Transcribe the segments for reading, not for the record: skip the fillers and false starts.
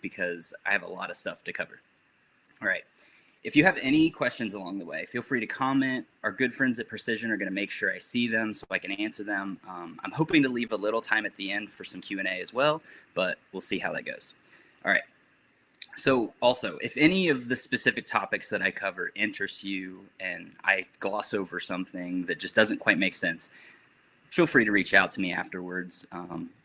because I have a lot of stuff to cover. All right. If you have any questions along the way, feel free to comment. Our good friends at Precision are going to make sure I see them so I can answer them. I'm hoping to leave a little time at the end for some Q&A as well, but we'll see how that goes. All right. So also, if any of the specific topics that I cover interest you and I gloss over something that just doesn't quite make sense, feel free to reach out to me afterwards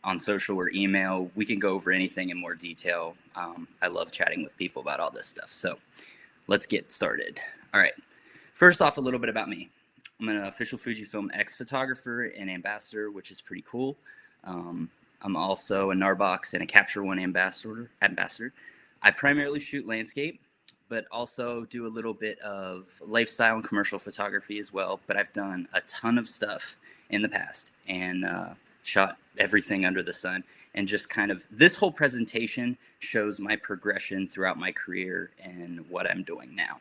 on social or email. We can go over anything in more detail. I love chatting with people about all this stuff. So let's get started. All right. First off, a little bit about me. I'm an official Fujifilm X photographer and ambassador, which is pretty cool. I'm also a Narbox and a Capture One ambassador. I primarily shoot landscape, but also do a little bit of lifestyle and commercial photography as well. But I've done a ton of stuff in the past and shot everything under the sun. And just kind of this whole presentation shows my progression throughout my career and what I'm doing now.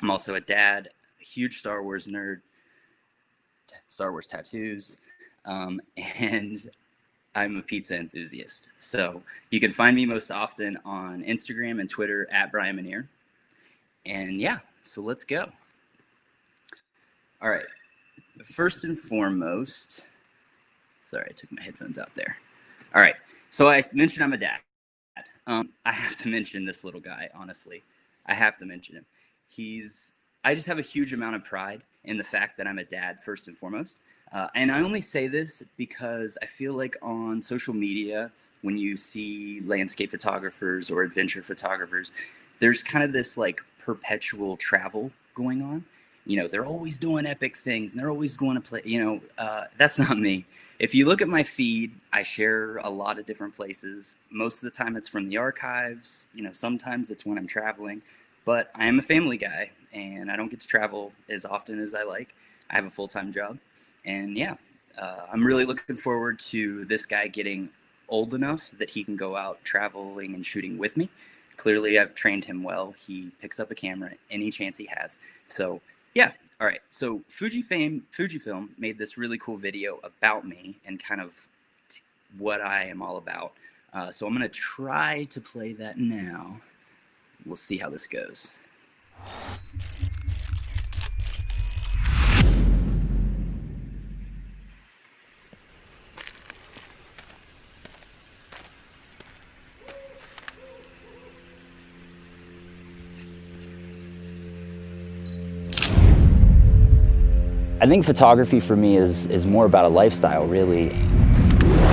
I'm also a dad, a huge Star Wars nerd, Star Wars tattoos, and I'm a pizza enthusiast. So you can find me most often on Instagram and Twitter at Bryan Minear. And yeah, so let's go. All right. First and foremost, sorry, I took my headphones out there. All right. So I mentioned I'm a dad. I have to mention this little guy, honestly. I have to mention him. I just have a huge amount of pride in the fact that I'm a dad, first and foremost. And I only say this because I feel like on social media, when you see landscape photographers or adventure photographers, there's kind of this like perpetual travel going on. You know, they're always doing epic things and they're always going to play, that's not me. If you look at my feed, I share a lot of different places. Most of the time it's from the archives, sometimes it's when I'm traveling, but I am a family guy and I don't get to travel as often as I like. I have a full-time job. And yeah, I'm really looking forward to this guy getting old enough that he can go out traveling and shooting with me. Clearly, I've trained him well. He picks up a camera any chance he has. So yeah, all right. So Fujifilm made this really cool video about me and kind of what I am all about. So I'm going to try to play that now. We'll see how this goes. I think photography for me is more about a lifestyle, really.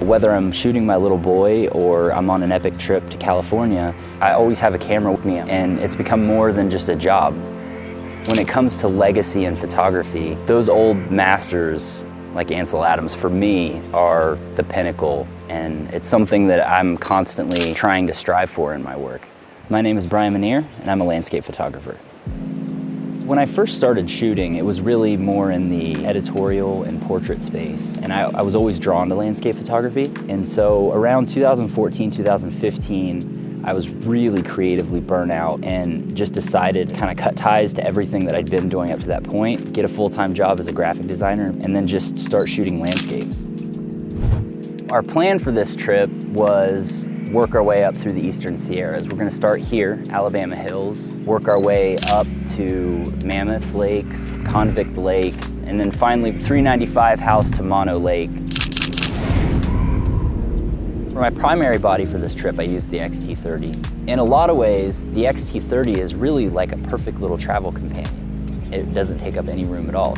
Whether I'm shooting my little boy or I'm on an epic trip to California, I always have a camera with me, and it's become more than just a job. When it comes to legacy in photography, those old masters like Ansel Adams, for me, are the pinnacle, and it's something that I'm constantly trying to strive for in my work. My name is Bryan Minear, and I'm a landscape photographer. When I first started shooting, it was really more in the editorial and portrait space, and I was always drawn to landscape photography. And so around 2014, 2015, I was really creatively burnt out and just decided to kind of cut ties to everything that I'd been doing up to that point, get a full-time job as a graphic designer, and then just start shooting landscapes. Our plan for this trip was work our way up through the Eastern Sierras. We're gonna start here, Alabama Hills, work our way up to Mammoth Lakes, Convict Lake, and then finally 395 House to Mono Lake. For my primary body for this trip, I used the XT30. In a lot of ways, the XT30 is really like a perfect little travel companion. It doesn't take up any room at all.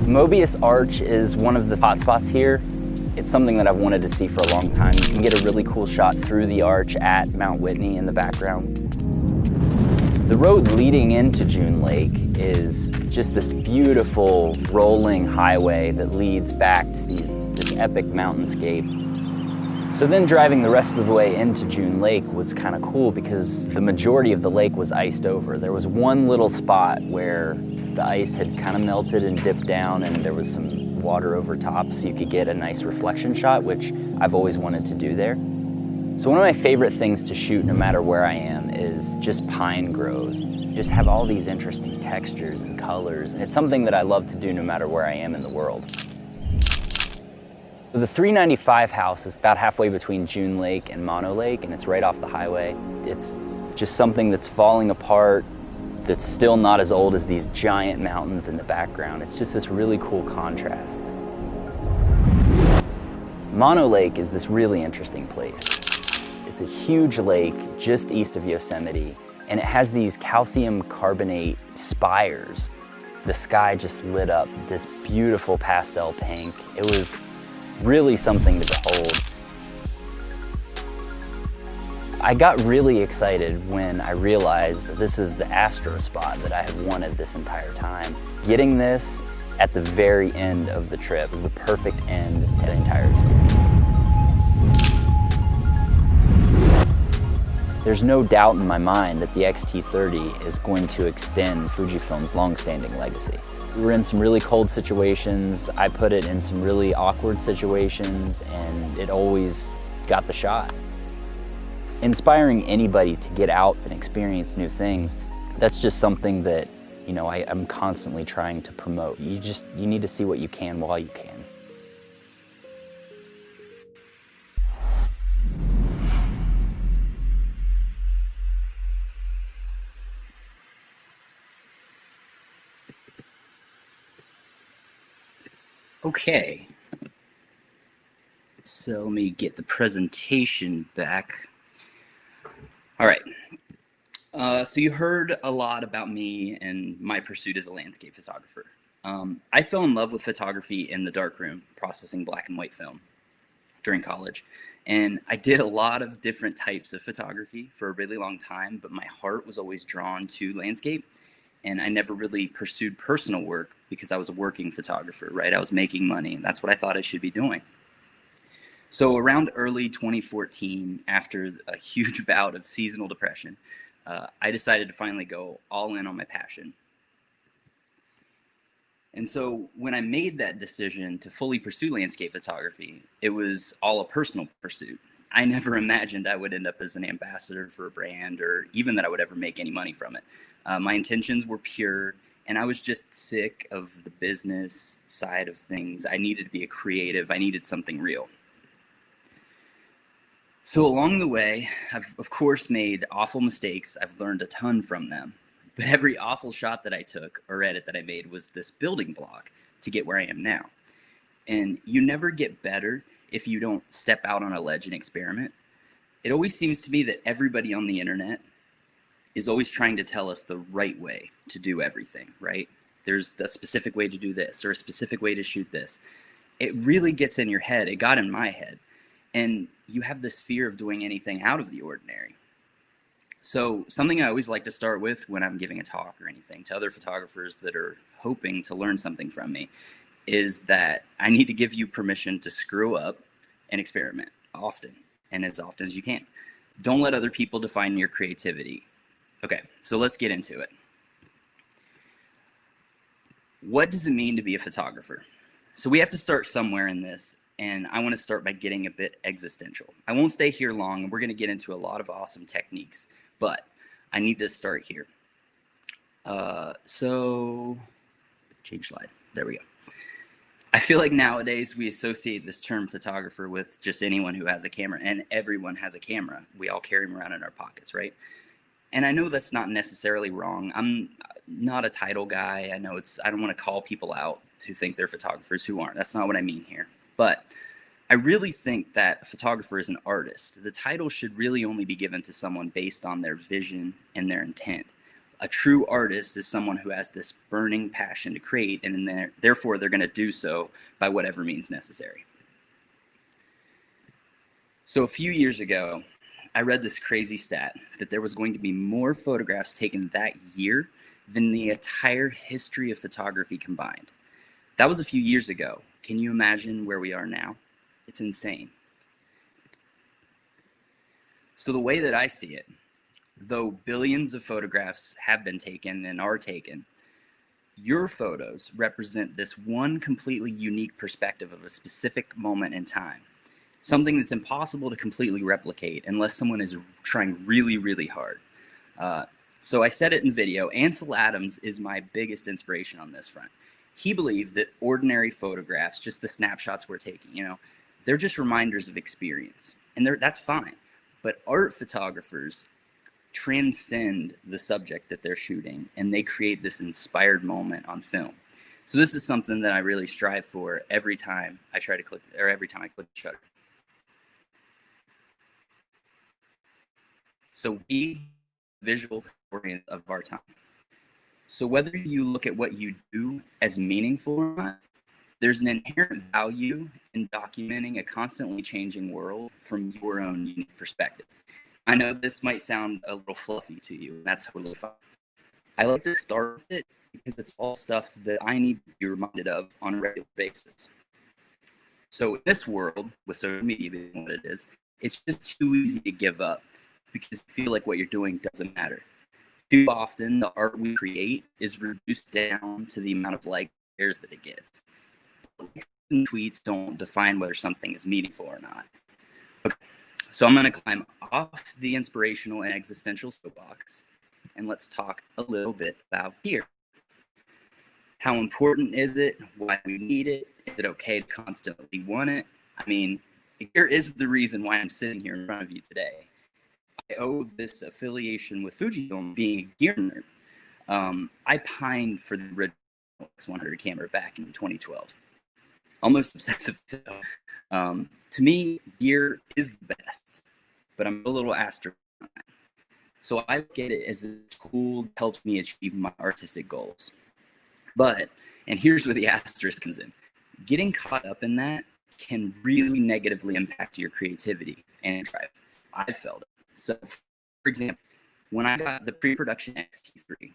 Mobius Arch is one of the hotspots here. It's something that I've wanted to see for a long time. You can get a really cool shot through the arch at Mount Whitney in the background. The road leading into June Lake is just this beautiful rolling highway that leads back to this epic mountainscape. So then driving the rest of the way into June Lake was kind of cool because the majority of the lake was iced over. There was one little spot where the ice had kind of melted and dipped down, and there was some water over top so you could get a nice reflection shot, which I've always wanted to do there. So one of my favorite things to shoot no matter where I am is just pine groves. Just have all these interesting textures and colors, and it's something that I love to do no matter where I am in the world. The 395 house is about halfway between June Lake and Mono Lake, and it's right off the highway. It's just something that's falling apart, that's still not as old as these giant mountains in the background. It's just this really cool contrast. Mono Lake is this really interesting place. It's a huge lake just east of Yosemite, and it has these calcium carbonate spires. The sky just lit up this beautiful pastel pink. It was really something to behold. I got really excited when I realized that this is the astro spot that I have wanted this entire time. Getting this at the very end of the trip is the perfect end to the entire experience. There's no doubt in my mind that the X-T30 is going to extend Fujifilm's long-standing legacy. We were in some really cold situations. I put it in some really awkward situations, and it always got the shot. Inspiring anybody to get out and experience new things, that's just something that, you know, I'm constantly trying to promote. You need to see what you can while you can. Okay, so let me get the presentation back. All right, so you heard a lot about me and my pursuit as a landscape photographer. I fell in love with photography in the darkroom, processing black and white film during college. And I did a lot of different types of photography for a really long time, but my heart was always drawn to landscape. And I never really pursued personal work because I was a working photographer, right? I was making money, and that's what I thought I should be doing. So around early 2014, after a huge bout of seasonal depression, I decided to finally go all in on my passion. And so when I made that decision to fully pursue landscape photography, it was all a personal pursuit. I never imagined I would end up as an ambassador for a brand, or even that I would ever make any money from it. My intentions were pure, and I was just sick of the business side of things. I needed to be a creative. I needed something real. So along the way, I've of course made awful mistakes. I've learned a ton from them. But every awful shot that I took or edit that I made was this building block to get where I am now. And you never get better if you don't step out on a ledge and experiment. It always seems to me that everybody on the internet is always trying to tell us the right way to do everything, right? There's a specific way to do this or a specific way to shoot this. It really gets in your head. It got in my head. And you have this fear of doing anything out of the ordinary. So something I always like to start with when I'm giving a talk or anything to other photographers that are hoping to learn something from me is that I need to give you permission to screw up and experiment often, and as often as you can. Don't let other people define your creativity. Okay, so let's get into it. What does it mean to be a photographer? So we have to start somewhere in this, and I want to start by getting a bit existential. I won't stay here long, and we're going to get into a lot of awesome techniques, but I need to start here. So change slide. There we go. I feel like nowadays we associate this term photographer with just anyone who has a camera, and everyone has a camera. We all carry them around in our pockets, right? And I know that's not necessarily wrong. I'm not a title guy. I know I don't want to call people out who think they're photographers who aren't. That's not what I mean here. But I really think that a photographer is an artist. The title should really only be given to someone based on their vision and their intent. A true artist is someone who has this burning passion to create, and therefore they're going to do so by whatever means necessary. So a few years ago, I read this crazy stat that there was going to be more photographs taken that year than the entire history of photography combined. That was a few years ago. Can you imagine where we are now? It's insane. So the way that I see it, though billions of photographs have been taken and are taken, your photos represent this one completely unique perspective of a specific moment in time. Something that's impossible to completely replicate unless someone is trying really, really hard. So I said it in video, Ansel Adams is my biggest inspiration on this front. He believed that ordinary photographs, just the snapshots we're taking, They're just reminders of experience, and that's fine. But art photographers transcend the subject that they're shooting, and they create this inspired moment on film. So this is something that I really strive for every time I try to click, or every time I click shutter. So we visual historians of our time. So whether you look at what you do as meaningful or not, there's an inherent value in documenting a constantly changing world from your own unique perspective. I know this might sound a little fluffy to you, and that's totally fine. I like to start with it because it's all stuff that I need to be reminded of on a regular basis. So in this world, with social media being what it is, it's just too easy to give up because you feel like what you're doing doesn't matter. Too often, the art we create is reduced down to the amount of likes that it gets. Tweets don't define whether something is meaningful or not. Okay, so I'm going to climb off the inspirational and existential soapbox, and let's talk a little bit about gear. How important is it? Why we need it? Is it okay to constantly want it? I mean, gear is the reason why I'm sitting here in front of you today. I owe this affiliation with Fujifilm being a gear nerd. I pined for the original X100 camera back in 2012. Almost obsessive. To me, gear is the best, but I'm a little asterisk on that. So I look at it as a tool that helps me achieve my artistic goals. But, and here's where the asterisk comes in, getting caught up in that can really negatively impact your creativity and drive. I felt it. So, for example, when I got the pre-production XT3,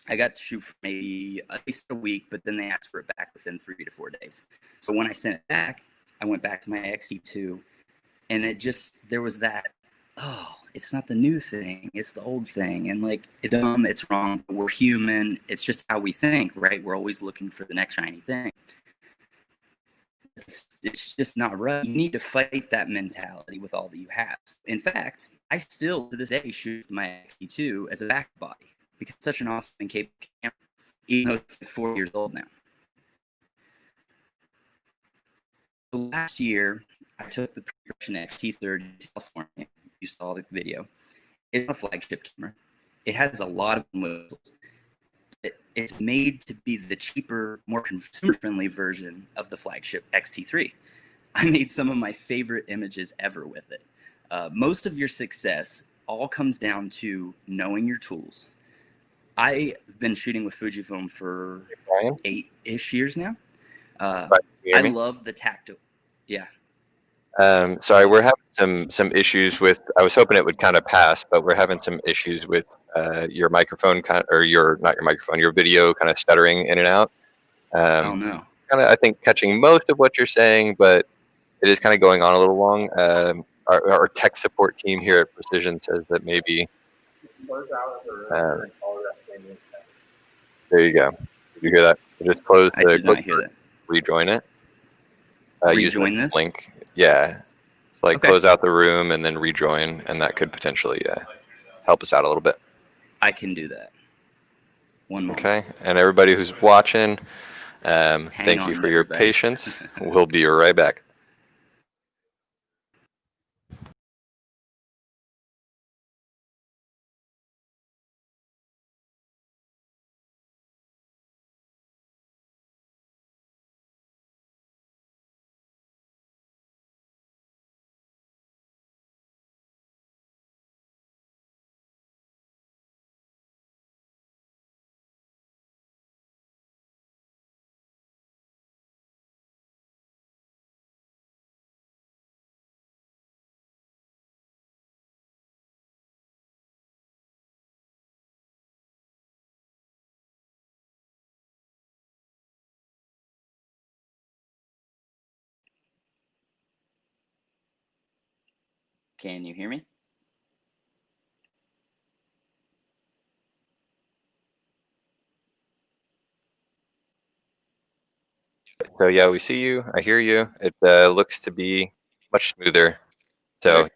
I got to shoot for maybe at least a week, but then they asked for it back within 3 to 4 days. So when I sent it back, I went back to my XT2, and there was that, oh, it's not the new thing, it's the old thing. And like, it's dumb, it's wrong, but we're human. It's just how we think, right? We're always looking for the next shiny thing. It's just not right. You need to fight that mentality with all that you have. In fact, I still, to this day, shoot my XT2 as a back body because it's such an awesome and capable camera, even though it's like 4 years old now. So last year, I took the pre-production XT30 to California. You saw the video. It's a flagship camera. It has a lot of whistles. It's made to be the cheaper, more consumer-friendly version of the flagship XT3. I made some of my favorite images ever with it. Most of your success all comes down to knowing your tools. I've been shooting with Fujifilm for 8-ish years now. I love the tactile. Yeah. Sorry, we're having some issues with. I was hoping it would kind of pass, but we're having some issues with your microphone, or not your microphone, your video kind of stuttering in and out. Oh no. Kind of, I think, catching most of what you're saying, but it is kind of going on a little long. Our tech support team here at Precision says that maybe. There you go. Did you hear that? Just close the. I did not hear that. Rejoin it. Rejoin this link. Yeah. It's like close out the room and then rejoin, and that could potentially help us out a little bit. I can do that. One moment. Okay. And everybody who's watching, thank you for your patience. We'll be right back. Can you hear me? So yeah, we see you. I hear you. It looks to be much smoother. So go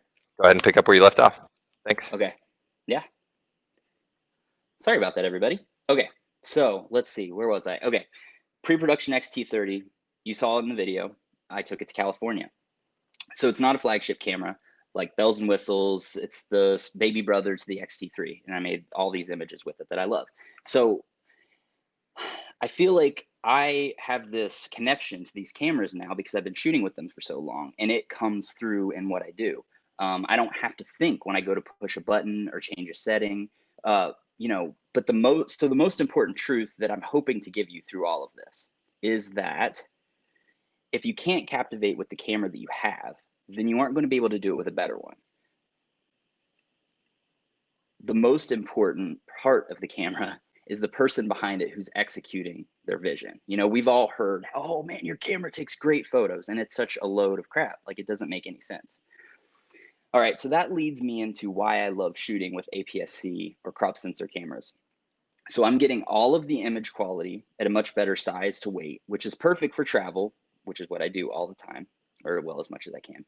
ahead and pick up where you left off. Thanks. Okay. Yeah. Sorry about that, everybody. Okay. So let's see. Where was I? Okay. Pre-production XT30. You saw it in the video. I took it to California. So it's not a flagship camera, like bells and whistles. It's the baby brother to the XT3, and I made all these images with it that I love. So I feel like I have this connection to these cameras now because I've been shooting with them for so long, and it comes through in what I do. I don't have to think when I go to push a button or change a setting, but the most important truth that I'm hoping to give you through all of this is that if you can't captivate with the camera that you have, then you aren't going to be able to do it with a better one. The most important part of the camera is the person behind it who's executing their vision. We've all heard, oh man, your camera takes great photos, and it's such a load of crap. Like, it doesn't make any sense. All right, so that leads me into why I love shooting with APS-C or crop sensor cameras. So I'm getting all of the image quality at a much better size to weight, which is perfect for travel, which is what I do all the time, or well, as much as I can.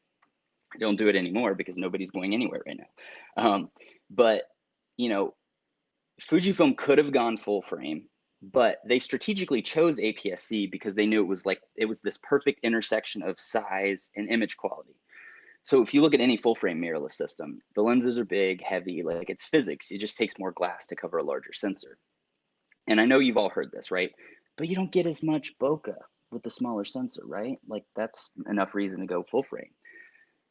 I don't do it anymore because nobody's going anywhere right now. But Fujifilm could have gone full frame, but they strategically chose APS-C because they knew it was this perfect intersection of size and image quality. So if you look at any full frame mirrorless system, the lenses are big, heavy, like it's physics. It just takes more glass to cover a larger sensor. And I know you've all heard this, right? But you don't get as much bokeh with the smaller sensor, right? Like, that's enough reason to go full frame.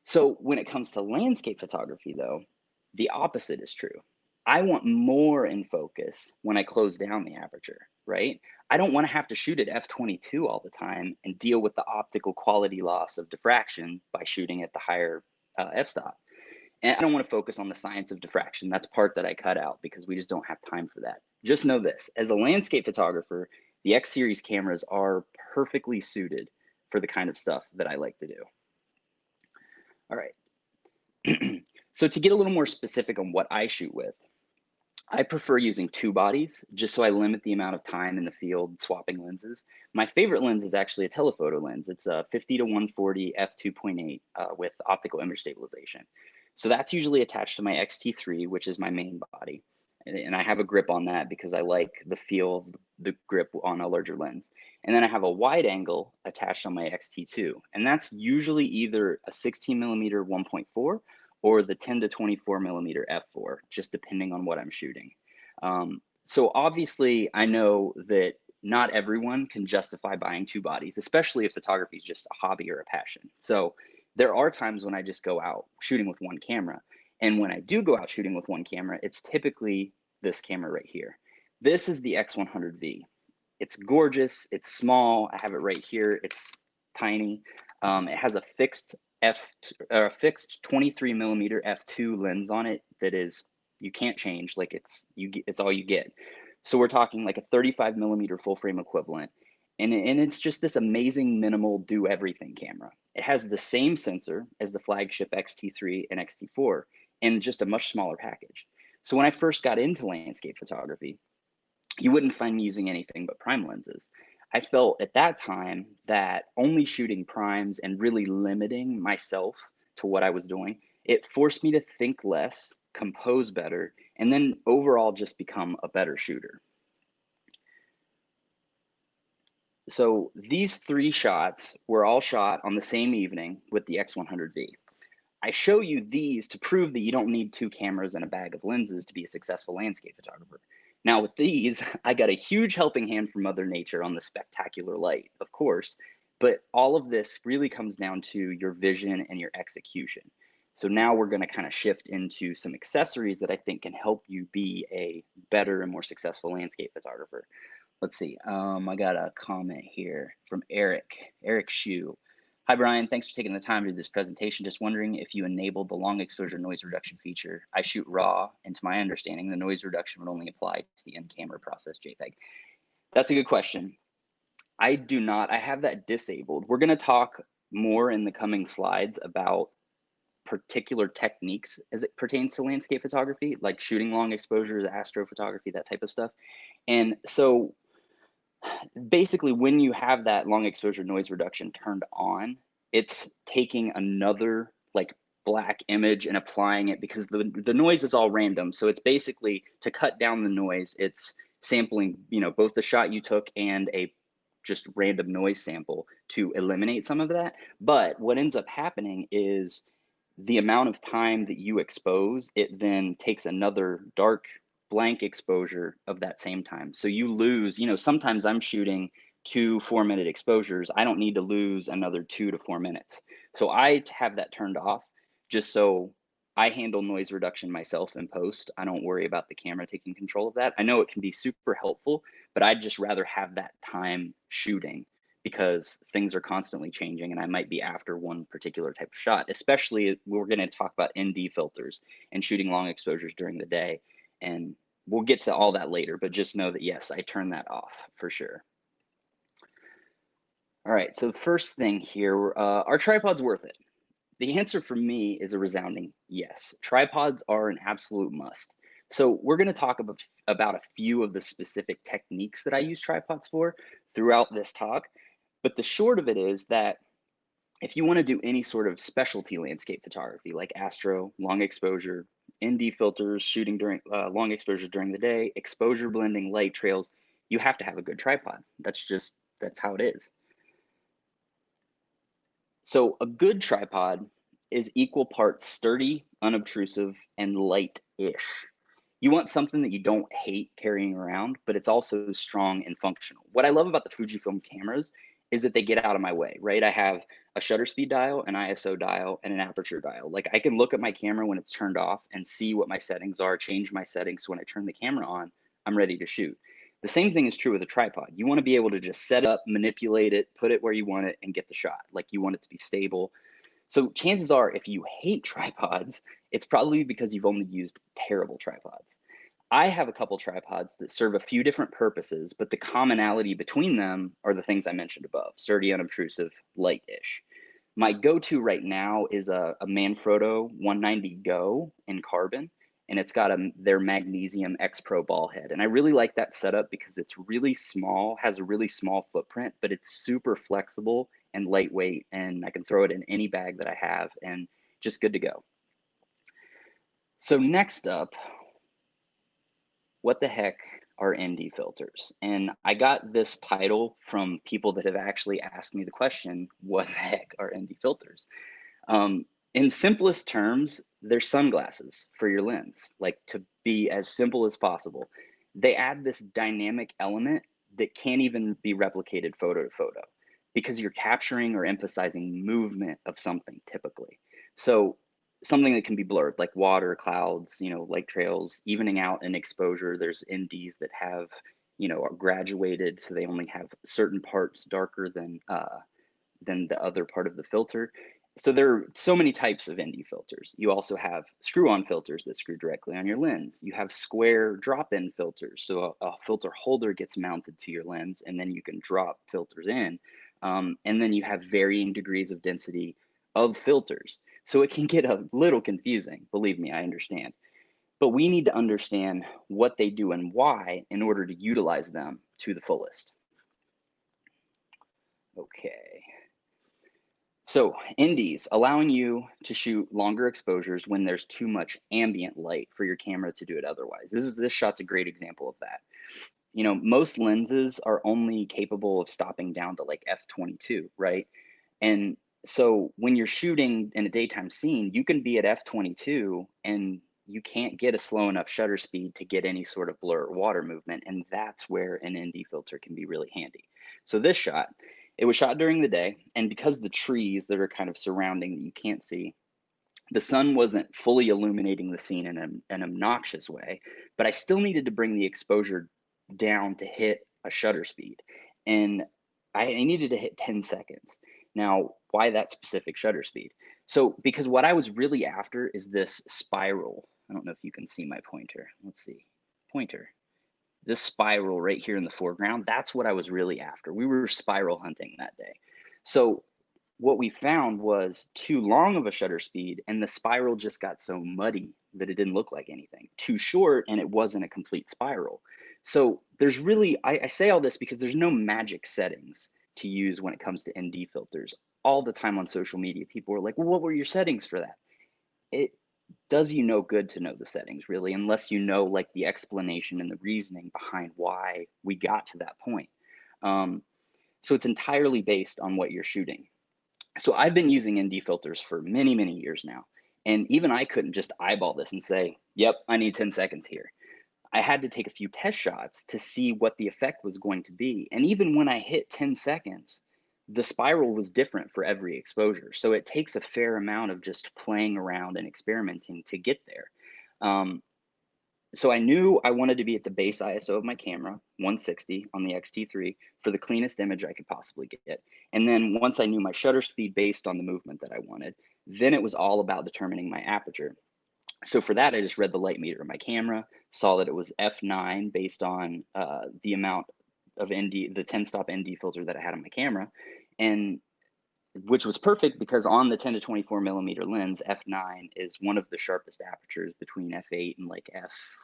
So when it comes to landscape photography, though, the opposite is true. I want more in focus when I close down the aperture, right? I don't want to have to shoot at f/22 all the time and deal with the optical quality loss of diffraction by shooting at the higher f-stop. And I don't want to focus on the science of diffraction. That's part that I cut out because we just don't have time for that. Just know this, as a landscape photographer, the X series cameras are perfectly suited for the kind of stuff that I like to do. All right. So to get a little more specific on what I shoot with, I prefer using two bodies just so I limit the amount of time in the field swapping lenses. My favorite lens is actually a telephoto lens. It's a 50 to 140 f2.8 with optical image stabilization. So that's usually attached to my XT3, which is my main body. And I have a grip on that because I like the feel of the grip on a larger lens. And then I have a wide angle attached on my XT2. And that's usually either a 16 millimeter 1.4 or the 10 to 24 millimeter f4, just depending on what I'm shooting. So obviously, I know that not everyone can justify buying two bodies, especially if photography is just a hobby or a passion. So there are times when I just go out shooting with one camera. And when I do go out shooting with one camera, it's typically this camera right here. This is the X100V. It's gorgeous, it's small, I have it right here, it's tiny. It has a fixed 23 millimeter f2 lens on it that is, you can't change, like it's all you get. So we're talking like a 35 millimeter full frame equivalent. And it's just this amazing minimal do everything camera. It has the same sensor as the flagship XT3 and XT4 and just a much smaller package. So when I first got into landscape photography, you wouldn't find me using anything but prime lenses. I felt at that time that only shooting primes and really limiting myself to what I was doing, it forced me to think less, compose better, and then overall just become a better shooter. So these three shots were all shot on the same evening with the X100V. I show you these to prove that you don't need two cameras and a bag of lenses to be a successful landscape photographer. Now with these, I got a huge helping hand from Mother Nature on the spectacular light, of course, but all of this really comes down to your vision and your execution. So now we're going to kind of shift into some accessories that I think can help you be a better and more successful landscape photographer. Let's see. I got a comment here from Eric Shue. Hi, Bryan. Thanks for taking the time to do this presentation. Just wondering if you enabled the long exposure noise reduction feature. I shoot RAW, and to my understanding, the noise reduction would only apply to the in-camera process JPEG. That's a good question. I do not. I have that disabled. We're going to talk more in the coming slides about particular techniques as it pertains to landscape photography, like shooting long exposures, astrophotography, that type of stuff. And so basically, when you have that long exposure noise reduction turned on, it's taking another like black image and applying it because the noise is all random. So it's basically to cut down the noise, it's sampling, both the shot you took and a just random noise sample to eliminate some of that. But what ends up happening is the amount of time that you expose, it then takes another dark blank exposure of that same time. So you lose, sometimes I'm shooting 2 4-minute exposures. I don't need to lose another 2 to 4 minutes. So I have that turned off just so I handle noise reduction myself in post. I don't worry about the camera taking control of that. I know it can be super helpful, but I'd just rather have that time shooting because things are constantly changing and I might be after one particular type of shot, especially we're going to talk about ND filters and shooting long exposures during the day. And we'll get to all that later, but just know that, yes, I turn that off for sure. All right, so the first thing here, are tripods worth it? The answer for me is a resounding yes. Tripods are an absolute must. So we're going to talk about a few of the specific techniques that I use tripods for throughout this talk. But the short of it is that if you want to do any sort of specialty landscape photography like astro, long exposure, ND filters, shooting during long exposures during the day, exposure blending, light trails, you have to have a good tripod. That's how it is. So a good tripod is equal parts sturdy, unobtrusive, and light-ish. You want something that you don't hate carrying around, but it's also strong and functional. What I love about the Fujifilm cameras is that they get out of my way, right? I have a shutter speed dial, an ISO dial, and an aperture dial. Like I can look at my camera when it's turned off and see what my settings are, change my settings. So when I turn the camera on, I'm ready to shoot. The same thing is true with a tripod. You want to be able to just set it up, manipulate it, put it where you want it, and get the shot. Like you want it to be stable. So chances are, if you hate tripods, it's probably because you've only used terrible tripods. I have a couple tripods that serve a few different purposes, but the commonality between them are the things I mentioned above: sturdy, unobtrusive, light-ish. My go-to right now is a Manfrotto 190 Go in carbon, and it's got their magnesium X Pro ball head. And I really like that setup because it's really small, has a really small footprint, but it's super flexible and lightweight, and I can throw it in any bag that I have and just good to go. So next up, what the heck are ND filters? And I got this title from people that have actually asked me the question, what the heck are ND filters? In simplest terms, they're sunglasses for your lens, like to be as simple as possible. They add this dynamic element that can't even be replicated photo to photo because you're capturing or emphasizing movement of something typically. So something that can be blurred, like water, clouds, light trails, evening out in exposure. There's NDs that have, are graduated, so they only have certain parts darker than the other part of the filter. So there are so many types of ND filters. You also have screw-on filters that screw directly on your lens. You have square drop-in filters. So a filter holder gets mounted to your lens, and then you can drop filters in. And then you have varying degrees of density of filters. So it can get a little confusing. Believe me, I understand. But we need to understand what they do and why in order to utilize them to the fullest. Okay. So NDs, allowing you to shoot longer exposures when there's too much ambient light for your camera to do it otherwise. This shot's a great example of that. Most lenses are only capable of stopping down to like f/22, right? And so when you're shooting in a daytime scene, you can be at f/22 and you can't get a slow enough shutter speed to get any sort of blur or water movement. And that's where an ND filter can be really handy. So this shot, it was shot during the day. And because the trees that are kind of surrounding that you can't see, the sun wasn't fully illuminating the scene in an obnoxious way, but I still needed to bring the exposure down to hit a shutter speed. And I needed to hit 10 seconds. Now, why that specific shutter speed? So, because what I was really after is this spiral. I don't know if you can see my pointer. Let's see. Pointer. This spiral right here in the foreground, that's what I was really after. We were spiral hunting that day. So what we found was too long of a shutter speed, and the spiral just got so muddy that it didn't look like anything. Too short, and it wasn't a complete spiral. So there's really, I say all this because there's no magic settings to use when it comes to ND filters. All the time on social media, people are like, well, what were your settings for that? It does you no good to know the settings, really, unless you know like the explanation and the reasoning behind why we got to that point. So it's entirely based on what you're shooting. So I've been using ND filters for many, many years now. And even I couldn't just eyeball this and say, yep, I need 10 seconds here. I had to take a few test shots to see what the effect was going to be. And even when I hit 10 seconds, the spiral was different for every exposure. So it takes a fair amount of just playing around and experimenting to get there. So I knew I wanted to be at the base ISO of my camera, 160 on the X-T3, for the cleanest image I could possibly get. And then once I knew my shutter speed based on the movement that I wanted, then it was all about determining my aperture. So for that, I just read the light meter of my camera, saw that it was f9 based on the amount of ND, the 10-stop ND filter that I had on my camera, and which was perfect because on the 10 to 24 millimeter lens, f9 is one of the sharpest apertures. Between f8 and like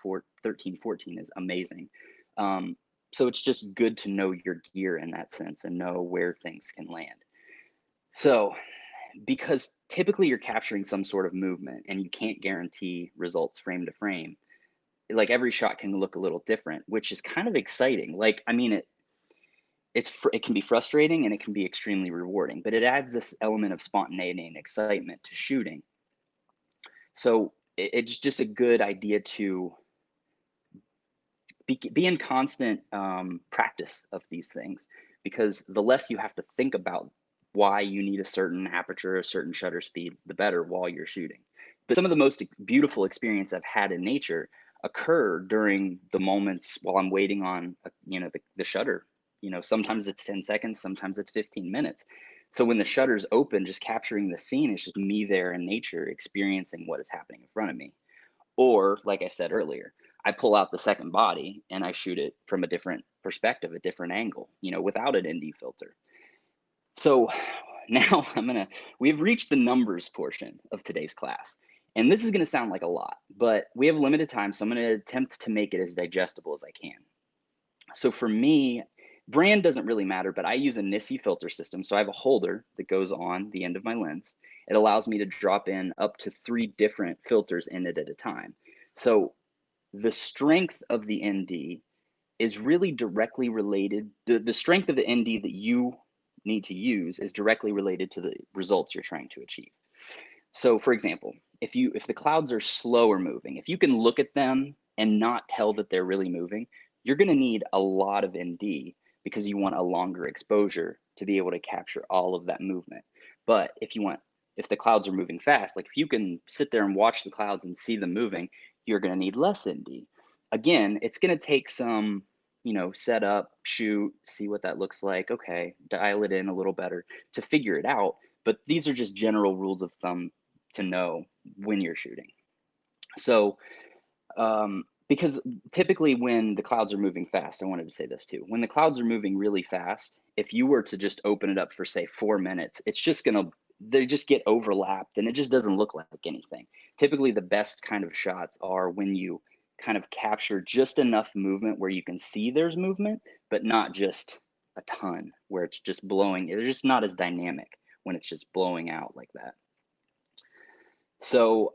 f13, 14 is amazing. So it's just good to know your gear in that sense and know where things can land. So because typically you're capturing some sort of movement and you can't guarantee results frame to frame, like every shot can look a little different, which is kind of exciting. Like, I mean, it can be frustrating and it can be extremely rewarding, but it adds this element of spontaneity and excitement to shooting. So it's just a good idea to be in constant practice of these things, because the less you have to think about why you need a certain aperture, a certain shutter speed, the better while you're shooting. But some of the most beautiful experience I've had in nature occur during the moments while I'm waiting on, the shutter. Sometimes it's 10 seconds, sometimes it's 15 minutes. So when the shutter's open, just capturing the scene is just me there in nature, experiencing what is happening in front of me. Or, like I said earlier, I pull out the second body and I shoot it from a different perspective, a different angle, without an ND filter. So now we've reached the numbers portion of today's class. And this is going to sound like a lot, but we have limited time, so I'm going to attempt to make it as digestible as I can. So for me, brand doesn't really matter, but I use a NISI filter system. So I have a holder that goes on the end of my lens. It allows me to drop in up to 3 different filters in it at a time. So the strength of the ND is really directly related. The strength of the ND that you need to use is directly related to the results you're trying to achieve. So for example, if the clouds are slower moving, if you can look at them and not tell that they're really moving, you're going to need a lot of ND because you want a longer exposure to be able to capture all of that movement. But if the clouds are moving fast, like if you can sit there and watch the clouds and see them moving, you're going to need less ND. Again, it's going to take some, set up, shoot, see what that looks like. Okay, dial it in a little better to figure it out. But these are just general rules of thumb to know when you're shooting. So, because typically when the clouds are moving fast, I wanted to say this too, when the clouds are moving really fast, if you were to just open it up for say 4 minutes, they just get overlapped and it just doesn't look like anything. Typically the best kind of shots are when you kind of capture just enough movement where you can see there's movement, but not just a ton where it's just blowing. It's just not as dynamic when it's just blowing out like that. So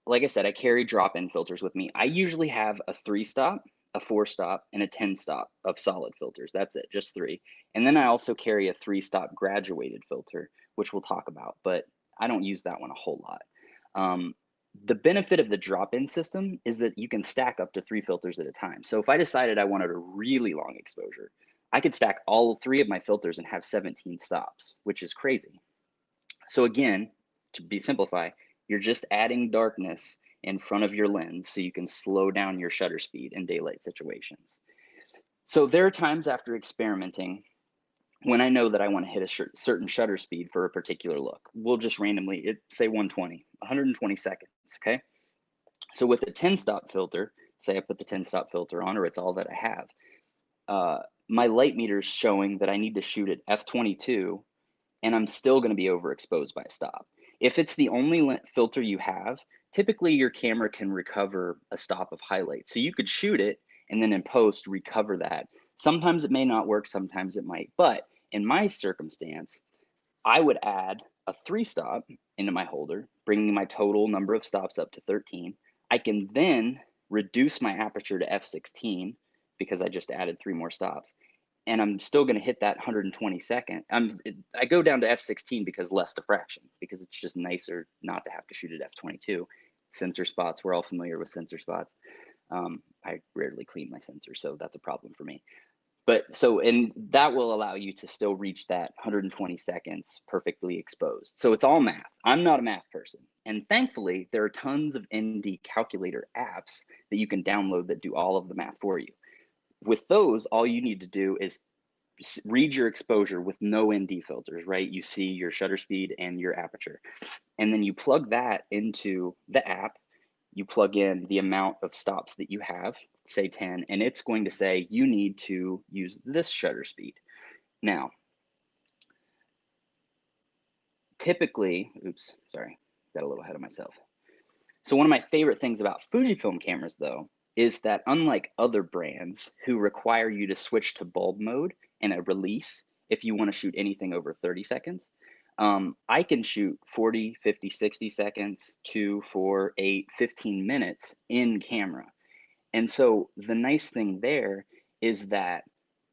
like I said, I carry drop-in filters with me. I usually have a 3-stop, a 4-stop, and a 10-stop of solid filters. That's it, just 3. And then I also carry a 3-stop graduated filter, which we'll talk about, but I don't use that one a whole lot. The benefit of the drop-in system is that you can stack up to 3 filters at a time. So if I decided I wanted a really long exposure, I could stack all 3 of my filters and have 17 stops, which is crazy. So again, to simplify, you're just adding darkness in front of your lens so you can slow down your shutter speed in daylight situations. So there are times after experimenting when I know that I want to hit a certain shutter speed for a particular look. We'll just randomly say 120 seconds, okay? So with a 10-stop filter, say I put the 10-stop filter on, or it's all that I have, my light meter is showing that I need to shoot at f22 and I'm still going to be overexposed by a stop. If it's the only filter you have, typically your camera can recover a stop of highlight. So you could shoot it and then in post recover that. Sometimes it may not work, sometimes it might. But in my circumstance, I would add a 3-stop into my holder, bringing my total number of stops up to 13. I can then reduce my aperture to f16 because I just added 3 more stops. and I'm still going to hit that 122nd. I go down to f16 because less diffraction, because it's just nicer not to have to shoot at f22. Sensor spots, we're all familiar with sensor spots. I rarely clean my sensor, so that's a problem for me. But so, and that will allow you to still reach that 120 seconds perfectly exposed. So it's all math. I'm not a math person. And thankfully, there are tons of ND calculator apps that you can download that do all of the math for you. With those, all you need to do is read your exposure with no ND filters, right? You see your shutter speed and your aperture. And then you plug that into the app. You plug in the amount of stops that you have, say 10, and it's going to say you need to use this shutter speed. Now, typically, oops, sorry, got a little ahead of myself. So one of my favorite things about Fujifilm cameras, though, is that unlike other brands who require you to switch to bulb mode and a release if you want to shoot anything over 30 seconds, I can shoot 40, 50, 60 seconds, 2, 4, 8, 15 minutes in camera. And so the nice thing there is that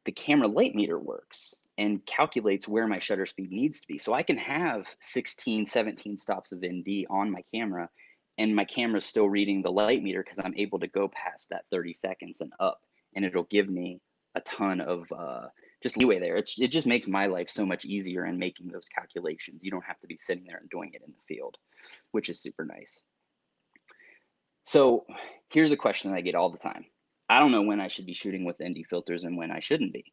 the camera light meter works and calculates where my shutter speed needs to be. So I can have 16, 17 stops of ND on my camera, and my camera's still reading the light meter because I'm able to go past that 30 seconds and up, and it'll give me a ton of just leeway there. It just makes my life so much easier in making those calculations. You don't have to be sitting there and doing it in the field, which is super nice. So here's a question that I get all the time. I don't know when I should be shooting with ND filters and when I shouldn't be.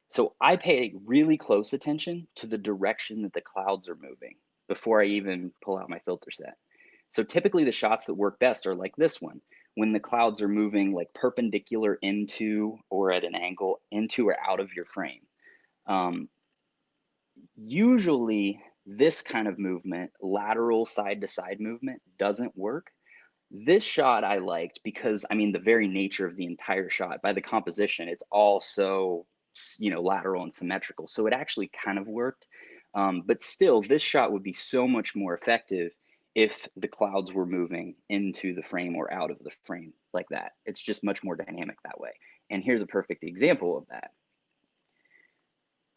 So I pay really close attention to the direction that the clouds are moving before I even pull out my filter set. So typically the shots that work best are like this one, when the clouds are moving like perpendicular into or at an angle into or out of your frame. Usually this kind of movement, lateral side to side movement, doesn't work. This shot I liked because, I mean, the very nature of the entire shot, by the composition, it's all so, lateral and symmetrical. So it actually kind of worked. But still, this shot would be so much more effective if the clouds were moving into the frame or out of the frame like that. It's just much more dynamic that way. And here's a perfect example of that.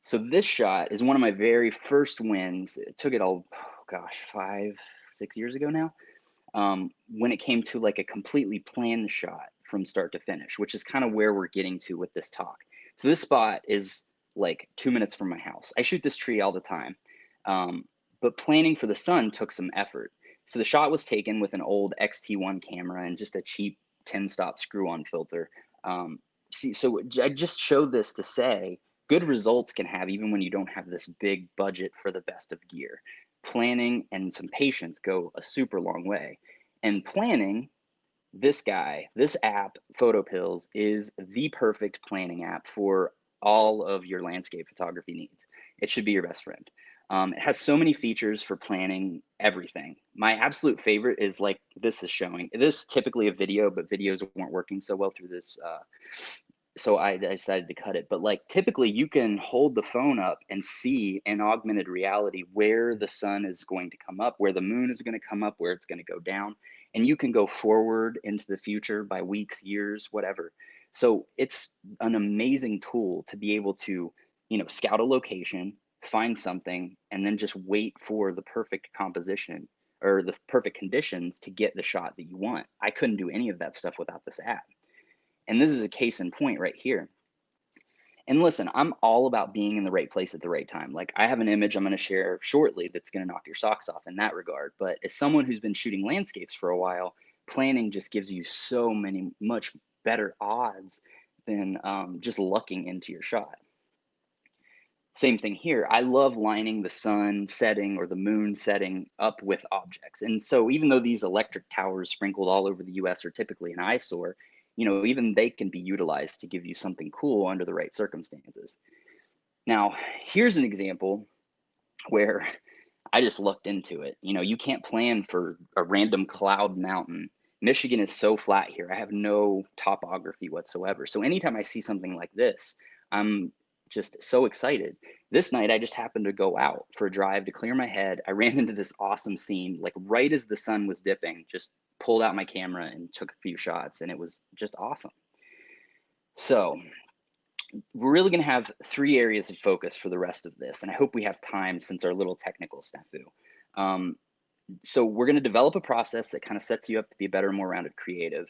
So this shot is one of my very first wins. It took it all, 5, 6 years ago now. When it came to like a completely planned shot from start to finish, which is kind of where we're getting to with this talk. So this spot is like 2 minutes from my house. I shoot this tree all the time, but planning for the sun took some effort. So the shot was taken with an old XT1 camera and just a cheap 10-stop screw-on filter. So I just showed this to say good results can have even when you don't have this big budget for the best of gear. Planning and some patience go a super long way. And planning, this app, PhotoPills, is the perfect planning app for all of your landscape photography needs. It should be your best friend. It has so many features for planning everything. My absolute favorite is like this is showing. This is typically a video, but videos weren't working so well through this so I decided to cut it. But like typically you can hold the phone up and see in augmented reality where the sun is going to come up, where the moon is going to come up, where it's going to go down. And you can go forward into the future by weeks, years, whatever. So it's an amazing tool to be able to, scout a location, find something, and then just wait for the perfect composition or the perfect conditions to get the shot that you want. I couldn't do any of that stuff without this app. And this is a case in point right here. And listen, I'm all about being in the right place at the right time. Like I have an image I'm going to share shortly that's going to knock your socks off in that regard. But as someone who's been shooting landscapes for a while, planning just gives you so many much better odds than just lucking into your shot. Same thing here. I love lining the sun setting or the moon setting up with objects. And so even though these electric towers sprinkled all over the US are typically an eyesore, even they can be utilized to give you something cool under the right circumstances. Now, here's an example where I just looked into it. You can't plan for a random cloud mountain. Michigan is so flat here. I have no topography whatsoever. So anytime I see something like this, I'm just so excited. This night, I just happened to go out for a drive to clear my head. I ran into this awesome scene, like right as the sun was dipping, just pulled out my camera and took a few shots, and it was just awesome. So we're really going to have 3 areas of focus for the rest of this, and I hope we have time since our little technical snafu. So we're going to develop a process that kind of sets you up to be a better, more rounded creative.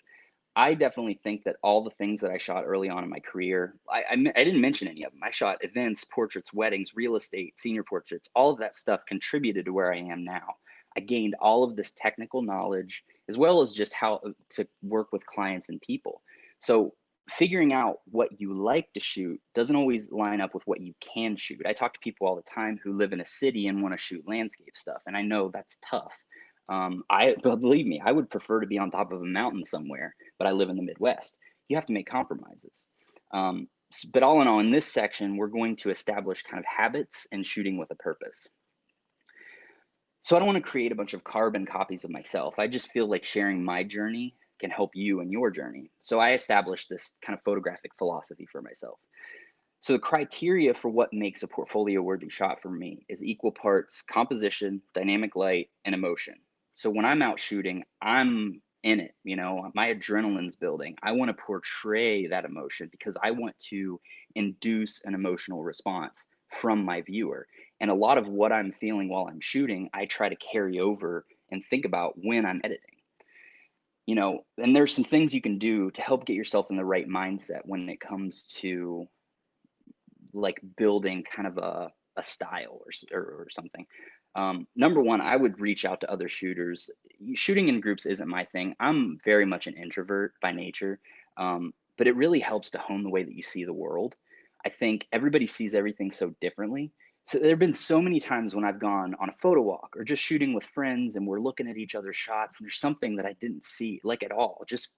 I definitely think that all the things that I shot early on in my career, I didn't mention any of them. I shot events, portraits, weddings, real estate, senior portraits. All of that stuff contributed to where I am now. I gained all of this technical knowledge as well as just how to work with clients and people. So figuring out what you like to shoot doesn't always line up with what you can shoot. I talk to people all the time who live in a city and want to shoot landscape stuff, and I know that's tough. But believe me, I would prefer to be on top of a mountain somewhere, but I live in the Midwest. You have to make compromises. But all in all, in this section, we're going to establish kind of habits and shooting with a purpose. So I don't want to create a bunch of carbon copies of myself. I just feel like sharing my journey can help you in your journey. So I established this kind of photographic philosophy for myself. So the criteria for what makes a portfolio worthy shot for me is equal parts composition, dynamic light, and emotion. So when I'm out shooting, I'm in it, my adrenaline's building. I want to portray that emotion because I want to induce an emotional response from my viewer. And a lot of what I'm feeling while I'm shooting, I try to carry over and think about when I'm editing. And there's some things you can do to help get yourself in the right mindset when it comes to like building kind of a style or something. Number one, I would reach out to other shooters. Shooting in groups isn't my thing. I'm very much an introvert by nature, but it really helps to hone the way that you see the world. I think everybody sees everything so differently. So there have been so many times when I've gone on a photo walk or just shooting with friends and we're looking at each other's shots and there's something that I didn't see like at all, just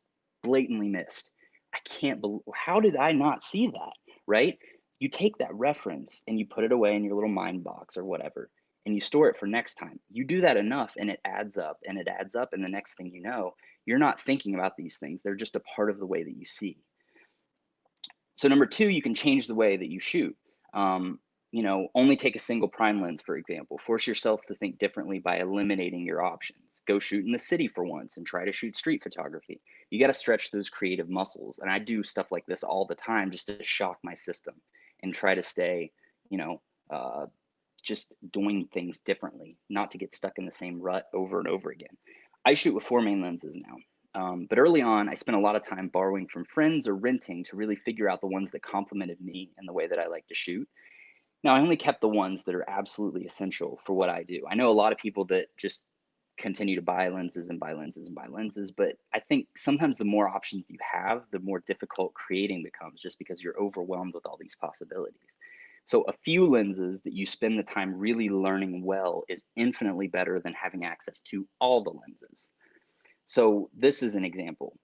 blatantly missed. I can't believe, how did I not see that, right? You take that reference and you put it away in your little mind box or whatever, and you store it for next time. You do that enough and it adds up and it adds up. And the next thing you know, you're not thinking about these things. They're just a part of the way that you see. So number 2, you can change the way that you shoot. Only take a single prime lens, for example. Force yourself to think differently by eliminating your options. Go shoot in the city for once and try to shoot street photography. You got to stretch those creative muscles. And I do stuff like this all the time just to shock my system and try to stay, just doing things differently, not to get stuck in the same rut over and over again. I shoot with 4 main lenses now. But early on, I spent a lot of time borrowing from friends or renting to really figure out the ones that complemented me and the way that I like to shoot. Now, I only kept the ones that are absolutely essential for what I do. I know a lot of people that just continue to buy lenses and buy lenses and buy lenses, but I think sometimes the more options you have, the more difficult creating becomes just because you're overwhelmed with all these possibilities. So a few lenses that you spend the time really learning well is infinitely better than having access to all the lenses. So this is an example.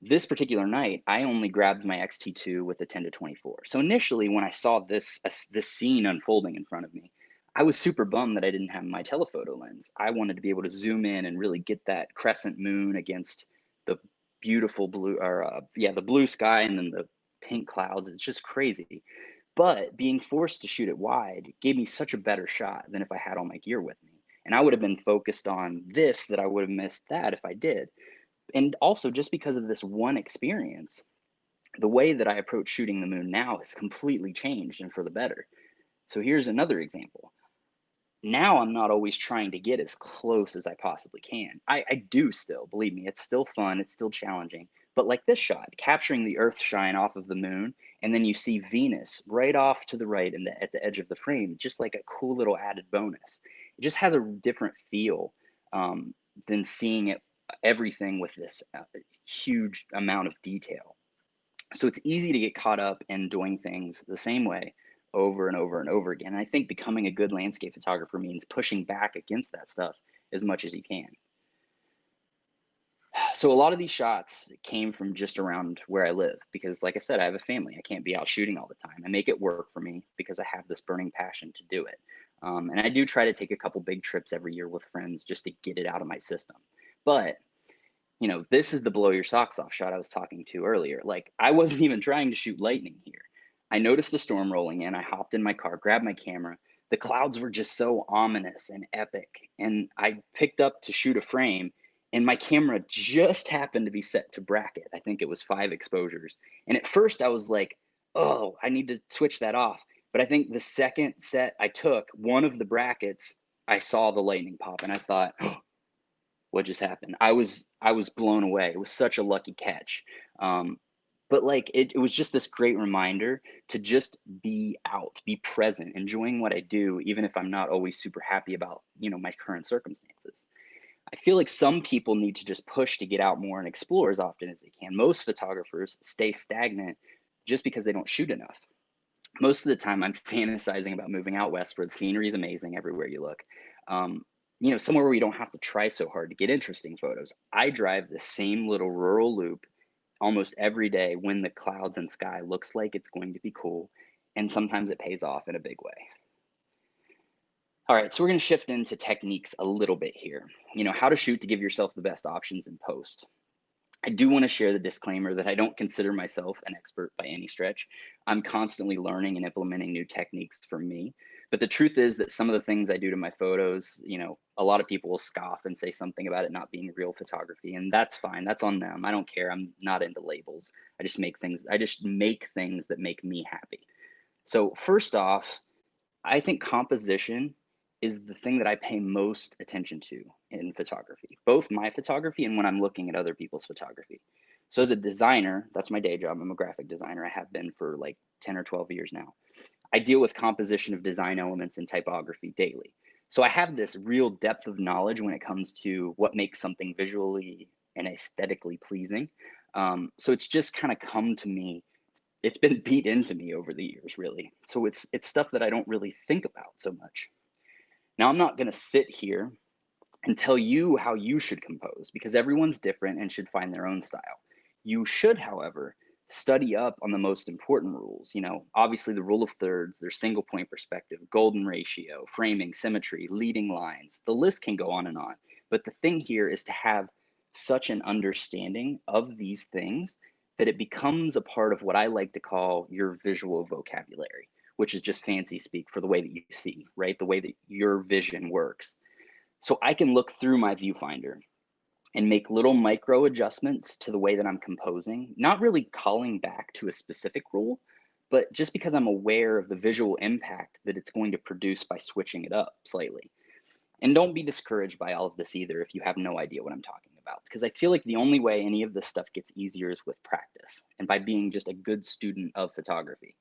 This particular night, I only grabbed my X-T2 with a 10-24. So initially, when I saw this scene unfolding in front of me, I was super bummed that I didn't have my telephoto lens. I wanted to be able to zoom in and really get that crescent moon against the beautiful blue, the blue sky and then the pink clouds. It's just crazy. But being forced to shoot it wide gave me such a better shot than if I had all my gear with me. And I would have been focused on this that I would have missed that if I did. And also just because of this one experience, the way that I approach shooting the moon now has completely changed and for the better. So here's another example. Now I'm not always trying to get as close as I possibly can. I do still, believe me, it's still fun, it's still challenging. But like this shot, capturing the earth shine off of the moon, and then you see Venus right off to the right and at the edge of the frame, just like a cool little added bonus. It just has a different feel than seeing it everything with this huge amount of detail. So it's easy to get caught up in doing things the same way over and over and over again. And I think becoming a good landscape photographer means pushing back against that stuff as much as you can. So a lot of these shots came from just around where I live because, like I said, I have a family. I can't be out shooting all the time. I make it work for me because I have this burning passion to do it. And I do try to take a couple big trips every year with friends just to get it out of my system. But this is the blow your socks off shot I was talking to earlier. Like, I wasn't even trying to shoot lightning here. I noticed a storm rolling in. I hopped in my car, grabbed my camera. The clouds were just so ominous and epic. And I picked up to shoot a frame, and my camera just happened to be set to bracket. I think it was 5 exposures. And at first I was like, oh, I need to switch that off. But I think the second set I took, one of the brackets, I saw the lightning pop and I thought, oh, what just happened? I was blown away. It was such a lucky catch. But like it was just this great reminder to just be out, be present, enjoying what I do, even if I'm not always super happy about, my current circumstances. I feel like some people need to just push to get out more and explore as often as they can. Most photographers stay stagnant just because they don't shoot enough. Most of the time, I'm fantasizing about moving out west where the scenery is amazing everywhere you look. Um, somewhere where you don't have to try so hard to get interesting photos. I drive the same little rural loop almost every day when the clouds and sky looks like it's going to be cool. And sometimes it pays off in a big way. All right, so we're going to shift into techniques a little bit here. How to shoot to give yourself the best options in post. I do want to share the disclaimer that I don't consider myself an expert by any stretch. I'm constantly learning and implementing new techniques for me. But the truth is that some of the things I do to my photos, a lot of people will scoff and say something about it not being real photography, and that's fine. That's on them. I don't care. I'm not into labels. I just make things that make me happy. So first off, I think composition is the thing that I pay most attention to in photography, both my photography and when I'm looking at other people's photography. So as a designer, that's my day job. I'm a graphic designer. I have been for like 10 or 12 years now. I deal with composition of design elements and typography daily. So I have this real depth of knowledge when it comes to what makes something visually and aesthetically pleasing. So it's just kind of come to me. It's been beat into me over the years, really. So it's stuff that I don't really think about so much. Now, I'm not going to sit here and tell you how you should compose because everyone's different and should find their own style. You should, however, study up on the most important rules. Obviously the rule of thirds, there's single point perspective, golden ratio, framing, symmetry, leading lines. The list can go on and on. But the thing here is to have such an understanding of these things that it becomes a part of what I like to call your visual vocabulary, which is just fancy speak for the way that you see, right? The way that your vision works. So I can look through my viewfinder and make little micro adjustments to the way that I'm composing, not really calling back to a specific rule, but just because I'm aware of the visual impact that it's going to produce by switching it up slightly. And don't be discouraged by all of this either if you have no idea what I'm talking about, because I feel like the only way any of this stuff gets easier is with practice and by being just a good student of photography.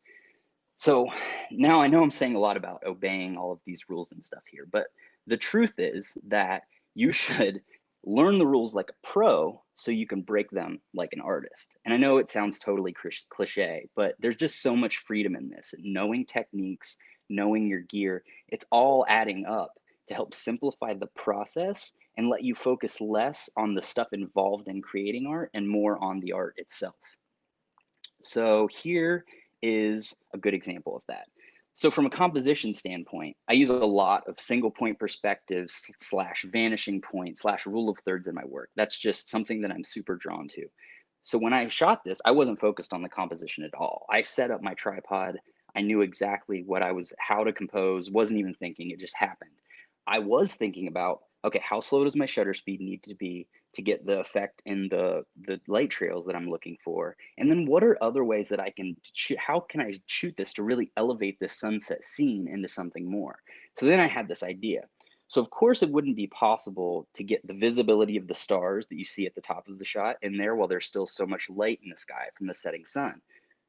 So now I know I'm saying a lot about obeying all of these rules and stuff here, but the truth is that you should learn the rules like a pro so you can break them like an artist. And I know it sounds totally cliche, but there's just so much freedom in this. Knowing techniques, knowing your gear, it's all adding up to help simplify the process and let you focus less on the stuff involved in creating art and more on the art itself. So here is a good example of that. So from a composition standpoint, I use a lot of single point perspectives slash vanishing point slash rule of thirds in my work. That's just something that I'm super drawn to. So when I shot this, I wasn't focused on the composition at all. I set up my tripod. I knew exactly how to compose, wasn't even thinking, it just happened. I was thinking about, okay, how slow does my shutter speed need to be to get the effect in the light trails that I'm looking for? And then what are other ways that I can shoot? How can I shoot this to really elevate this sunset scene into something more? So then I had this idea. So of course it wouldn't be possible to get the visibility of the stars that you see at the top of the shot in there while there's still so much light in the sky from the setting sun.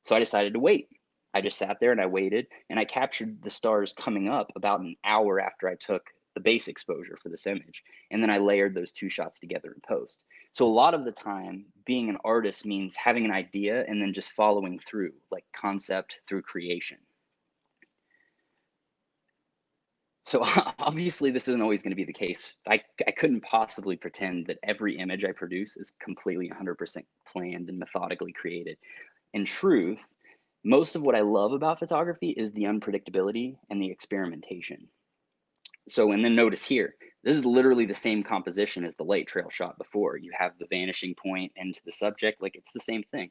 So I decided to wait. I just sat there and I waited and I captured the stars coming up about an hour after I took the base exposure for this image. And then I layered those two shots together in post. So a lot of the time, being an artist means having an idea and then just following through, like concept through creation. So obviously this isn't always going to be the case. I couldn't possibly pretend that every image I produce is completely 100% planned and methodically created. In truth, most of what I love about photography is the unpredictability and the experimentation. So, and then notice here, this is literally the same composition as the light trail shot before. You have the vanishing point into the subject, like it's the same thing.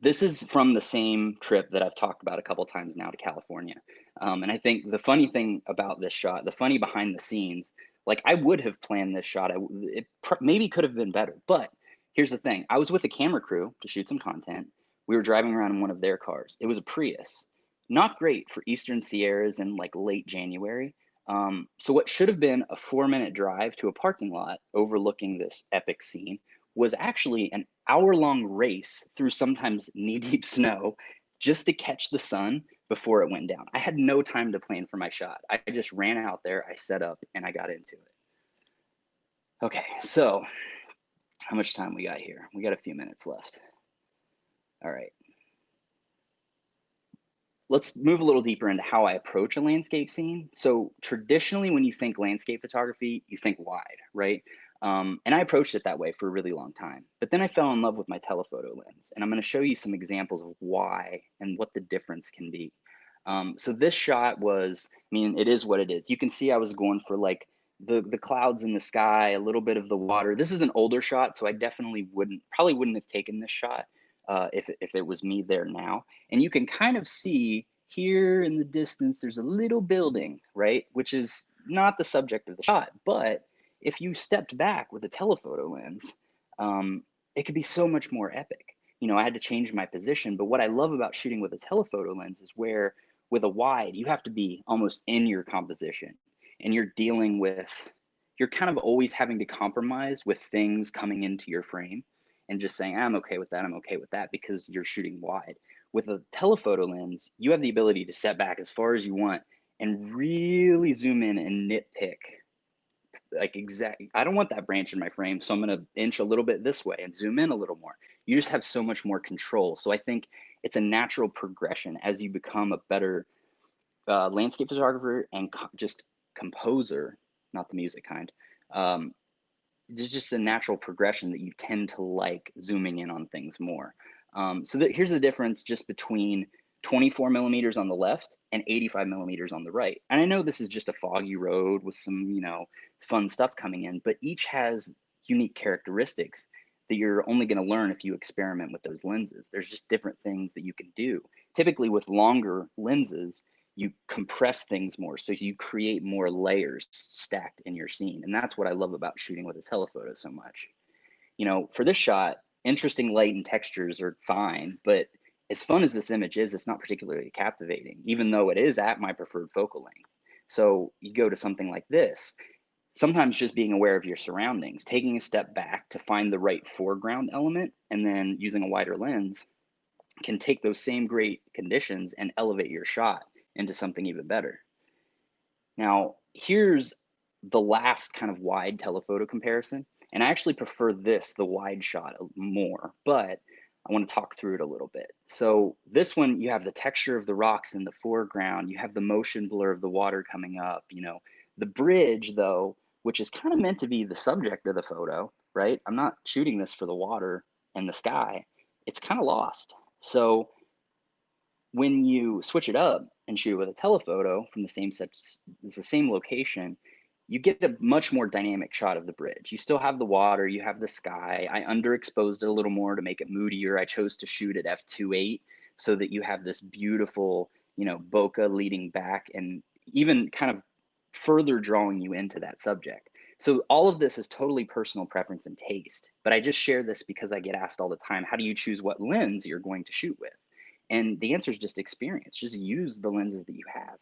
This is from the same trip that I've talked about a couple times now to California. And I think the funny thing about this shot, the funny behind the scenes, like I would have planned this shot. It maybe could have been better, but here's the thing. I was with a camera crew to shoot some content. We were driving around in one of their cars. It was a Prius. Not great for Eastern Sierras in like late January. So what should have been a 4-minute drive to a parking lot overlooking this epic scene was actually an hour-long race through sometimes knee-deep snow just to catch the sun before it went down. I had no time to plan for my shot. I just ran out there, I set up, and I got into it. Okay, so how much time we got here? We got a few minutes left. All right. Let's move a little deeper into how I approach a landscape scene. So traditionally, when you think landscape photography, you think wide, right? And I approached it that way for a really long time. But then I fell in love with my telephoto lens, and I'm going to show you some examples of why and what the difference can be. So this shot was, I mean, it is what it is. You can see I was going for like the clouds in the sky, a little bit of the water. This is an older shot, so I definitely probably wouldn't have taken this shot if it was me there now. And you can kind of see here in the distance, there's a little building, right? Which is not the subject of the shot. But if you stepped back with a telephoto lens, it could be so much more epic. You know, I had to change my position. But what I love about shooting with a telephoto lens is where with a wide, you have to be almost in your composition, and you're kind of always having to compromise with things coming into your frame and just saying, I'm okay with that, I'm okay with that, because you're shooting wide. With a telephoto lens, you have the ability to set back as far as you want and really zoom in and nitpick. Like exactly, I don't want that branch in my frame, so I'm going to inch a little bit this way and zoom in a little more. You just have so much more control. So I think it's a natural progression as you become a better landscape photographer and just composer, not the music kind. There's just a natural progression that you tend to like zooming in on things more. Here's the difference just between 24 millimeters on the left and 85 millimeters on the right. And I know this is just a foggy road with some, fun stuff coming in, but each has unique characteristics that you're only going to learn if you experiment with those lenses. There's just different things that you can do. Typically with longer lenses, you compress things more, so you create more layers stacked in your scene. And that's what I love about shooting with a telephoto so much. For this shot, interesting light and textures are fine, but as fun as this image is, it's not particularly captivating, even though it is at my preferred focal length. So you go to something like this, sometimes just being aware of your surroundings, taking a step back to find the right foreground element, and then using a wider lens can take those same great conditions and elevate your shot into something even better. Now, here's the last kind of wide telephoto comparison. And I actually prefer the wide shot more, but I want to talk through it a little bit. So this one, you have the texture of the rocks in the foreground. You have the motion blur of the water coming up. The bridge, though, which is kind of meant to be the subject of the photo, right? I'm not shooting this for the water and the sky. It's kind of lost. So when you switch it up and shoot it with a telephoto from the same location, you get a much more dynamic shot of the bridge. You still have the water, you have the sky. I underexposed it a little more to make it moodier. I chose to shoot at f2.8 so that you have this beautiful, bokeh leading back and even kind of further drawing you into that subject. So all of this is totally personal preference and taste, but I just share this because I get asked all the time, how do you choose what lens you're going to shoot with? And the answer is just experience. Just use the lenses that you have.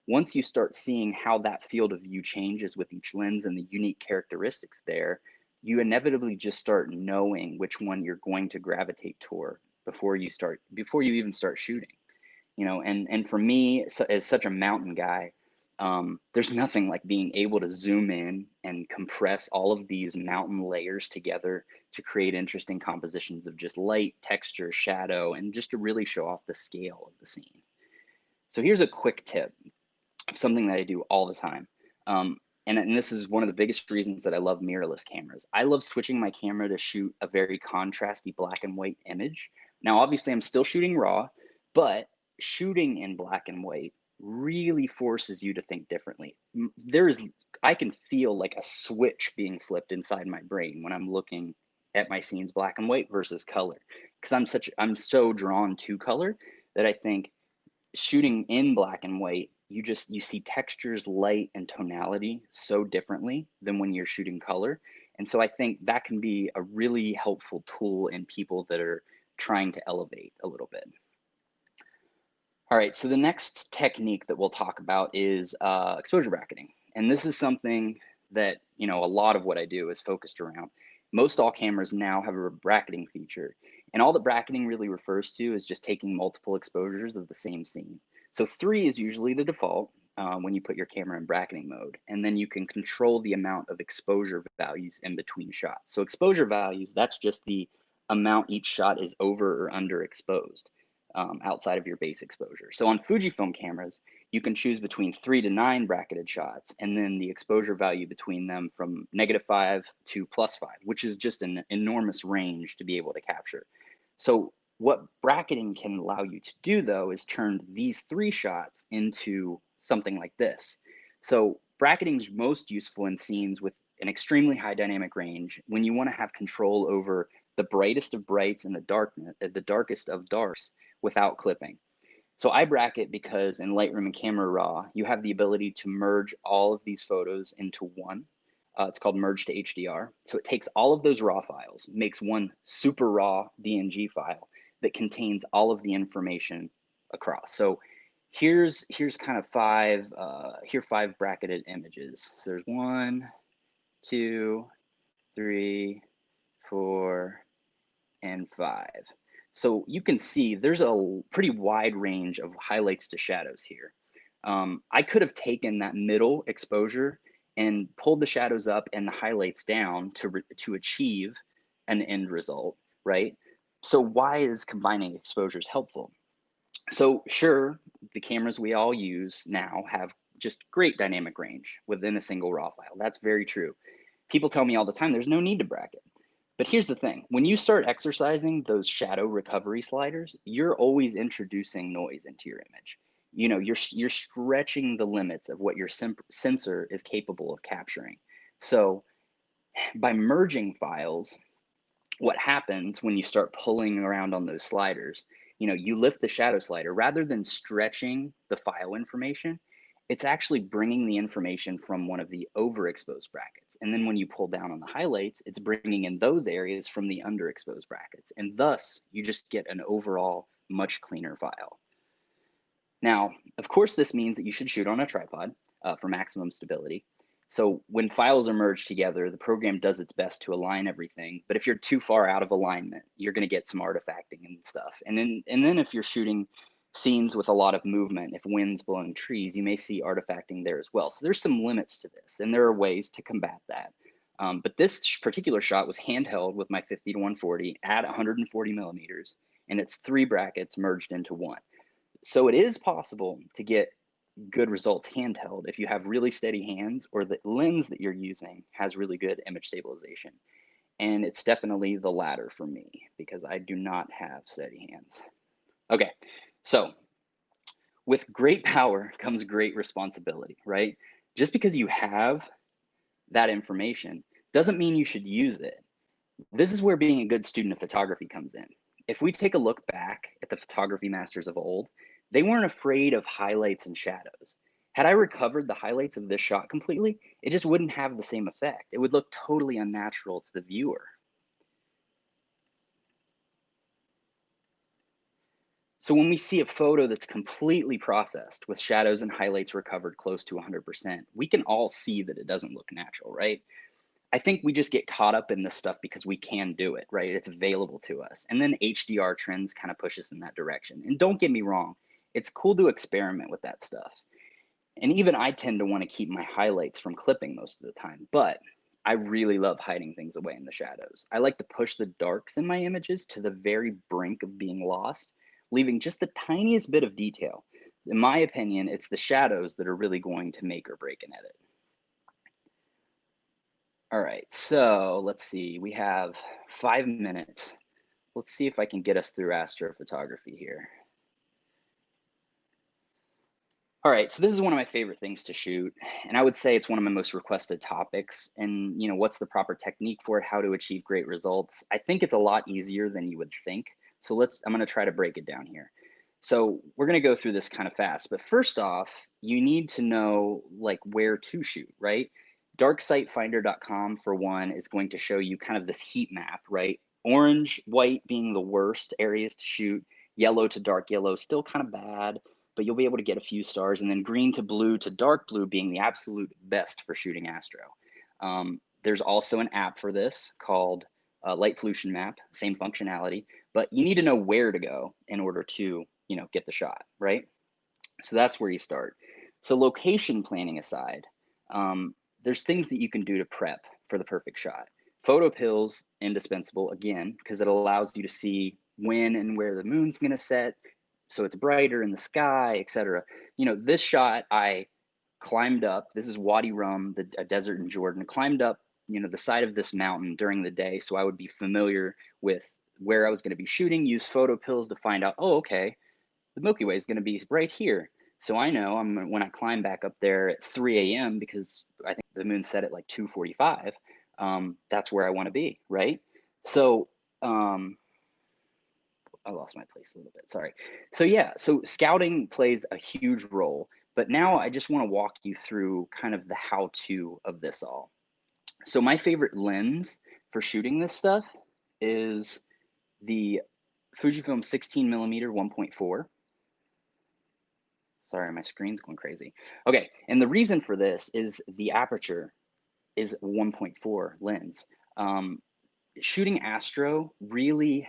Once you start seeing how that field of view changes with each lens and the unique characteristics there, you inevitably just start knowing which one you're going to gravitate toward before you even start shooting. And for me, as such a mountain guy, there's nothing like being able to zoom in and compress all of these mountain layers together to create interesting compositions of just light, texture, shadow, and just to really show off the scale of the scene. So here's a quick tip of something that I do all the time. And this is one of the biggest reasons that I love mirrorless cameras. I love switching my camera to shoot a very contrasty black and white image. Now, obviously, I'm still shooting raw, but shooting in black and white really forces you to think differently. I can feel like a switch being flipped inside my brain when I'm looking at my scenes black and white versus color, because I'm so drawn to color that I think shooting in black and white, you see textures, light, and tonality so differently than when you're shooting color. And so I think that can be a really helpful tool in people that are trying to elevate a little bit. All right, so the next technique that we'll talk about is exposure bracketing. And this is something that, a lot of what I do is focused around. Most all cameras now have a bracketing feature. And all that bracketing really refers to is just taking multiple exposures of the same scene. So 3 is usually the default when you put your camera in bracketing mode. And then you can control the amount of exposure values in between shots. So exposure values, that's just the amount each shot is over or underexposed. Outside of your base exposure. So on Fujifilm cameras, you can choose between 3 to 9 bracketed shots, and then the exposure value between them from -5 to +5, which is just an enormous range to be able to capture. So what bracketing can allow you to do, though, is turn these 3 shots into something like this. So bracketing is most useful in scenes with an extremely high dynamic range when you want to have control over the brightest of brights and the darkest of darks without clipping. So I bracket because in Lightroom and Camera Raw, you have the ability to merge all of these photos into one. It's called Merge to HDR. So it takes all of those raw files, makes one super raw DNG file that contains all of the information across. So here's kind of 5 bracketed images. So there's 1, 2, 3, 4, and 5. So you can see there's a pretty wide range of highlights to shadows here. I could have taken that middle exposure and pulled the shadows up and the highlights down to achieve an end result, right? So why is combining exposures helpful? So sure, the cameras we all use now have just great dynamic range within a single raw file. That's very true. People tell me all the time, there's no need to bracket. But here's the thing, when you start exercising those shadow recovery sliders, you're always introducing noise into your image. You're stretching the limits of what your sensor is capable of capturing. So by merging files, what happens when you start pulling around on those sliders, you lift the shadow slider, rather than stretching the file information, it's actually bringing the information from one of the overexposed brackets. And then when you pull down on the highlights, it's bringing in those areas from the underexposed brackets. And thus, you just get an overall much cleaner file. Now, of course, this means that you should shoot on a tripod for maximum stability. So when files are merged together, the program does its best to align everything. But if you're too far out of alignment, you're going to get some artifacting and stuff. And then if you're shooting scenes with a lot of movement, if wind's blowing trees, you may see artifacting there as well. So there's some limits to this, and there are ways to combat that. But this particular shot was handheld with my 50 to 140 at 140 millimeters, and it's 3 brackets merged into one. So it is possible to get good results handheld if you have really steady hands, or the lens that you're using has really good image stabilization. And it's definitely the latter for me because I do not have steady hands. Okay, so with great power comes great responsibility, right? Just because you have that information doesn't mean you should use it. This is where being a good student of photography comes in. If we take a look back at the photography masters of old, they weren't afraid of highlights and shadows. Had I recovered the highlights of this shot completely, it just wouldn't have the same effect. It would look totally unnatural to the viewer. So when we see a photo that's completely processed with shadows and highlights recovered close to 100%, we can all see that it doesn't look natural, right? I think we just get caught up in this stuff because we can do it, right? It's available to us. And then HDR trends kind of push us in that direction. And don't get me wrong, it's cool to experiment with that stuff. And even I tend to want to keep my highlights from clipping most of the time, but I really love hiding things away in the shadows. I like to push the darks in my images to the very brink of being lost, leaving just the tiniest bit of detail. In my opinion, it's the shadows that are really going to make or break an edit. All right, so let's see, we have 5 minutes. Let's see if I can get us through astrophotography here. All right, so this is one of my favorite things to shoot, and I would say it's one of my most requested topics. And what's the proper technique for it, how to achieve great results? I think it's a lot easier than you would think. So I'm gonna try to break it down here. So we're gonna go through this kind of fast, but first off, you need to know like where to shoot, right? Darksitefinder.com for one is going to show you kind of this heat map, right? Orange, white being the worst areas to shoot, yellow to dark yellow, still kind of bad, but you'll be able to get a few stars, and then green to blue to dark blue being the absolute best for shooting astro. There's also an app for this called Light Pollution Map, same functionality, but you need to know where to go in order to, get the shot, right? So that's where you start. So location planning aside, there's things that you can do to prep for the perfect shot. Photo pills, indispensable, again, because it allows you to see when and where the moon's gonna set, so it's brighter in the sky, etc. This shot, I climbed up, this is Wadi Rum, a desert in Jordan, climbed up, the side of this mountain during the day, so I would be familiar with where I was gonna be shooting, use photo pills to find out, oh, okay, the Milky Way is gonna be right here. So I know when I climb back up there at 3 a.m. because I think the moon set at like 2:45, that's where I want to be, right? So I lost my place a little bit, sorry. So yeah, so scouting plays a huge role, but now I just want to walk you through kind of the how-to of this all. So my favorite lens for shooting this stuff is the Fujifilm 16mm 1.4. Sorry, my screen's going crazy. Okay, and the reason for this is the aperture is 1.4 lens. Shooting astro really